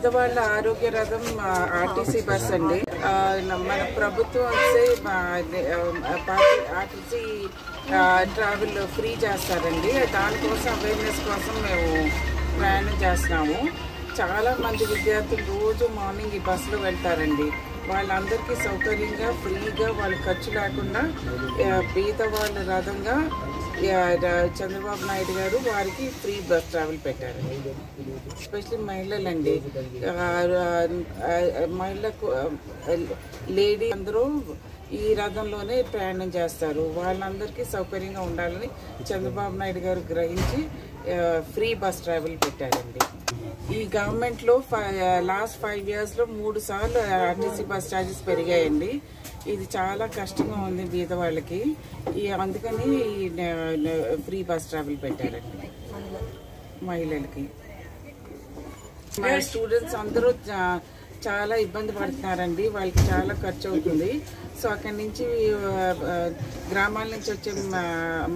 బీదవాళ్ళ ఆరోగ్య రథం RTC bus అండి. మన ప్రభుత్వం వస్తే ఆర్టీసీ ట్రావెల్ ఫ్రీ చేస్తారండి. దానికోసం అవేర్నెస్ కోసం మేము ప్రయాణం చేస్తున్నాము. చాలా మంది విద్యార్థులు రోజు మార్నింగ్ ఈ బస్సులో వెళ్తారండి. వాళ్ళందరికీ సౌకర్యంగా ఫ్రీగా వాళ్ళ ఖర్చు లేకుండా బీదవాళ్ళ రథంగా చంద్రబాబు నాయుడు గారు వారికి ఫ్రీ బస్ ట్రావెల్ పెట్టారండి. ఎస్పెషల్లీ మహిళలండి, మహిళలకు లేడీ అందరూ ఈ రథంలోనే ప్రయాణం చేస్తారు. వాళ్ళందరికీ సౌకర్యంగా ఉండాలని చంద్రబాబు నాయుడు గారు గ్రహించి ఫ్రీ బస్ ట్రావెల్ పెట్టారండి. ఈ గవర్నమెంట్లో లాస్ట్ 5 yearsలో 3 సార్లు ఆర్టీసీ బస్ ఛార్జెస్ పెరిగాయండి. ఇది చాలా కష్టంగా ఉంది బీద వాళ్ళకి. అందుకని ఫ్రీ బస్ ట్రావెల్ పెట్టారండి మహిళలకి. మా స్టూడెంట్స్ అందరూ చాలా ఇబ్బంది పడుతున్నారండి. వాళ్ళకి చాలా ఖర్చు అవుతుంది. సో అక్కడి నుంచి గ్రామాల నుంచి వచ్చే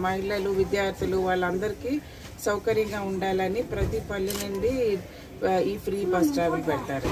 మహిళలు విద్యార్థులు వాళ్ళందరికీ సౌకర్యంగా ఉండాలని ప్రతి పల్లె నుండి ఈ ఫ్రీ బస్ ట్రావెల్ పెడతారు.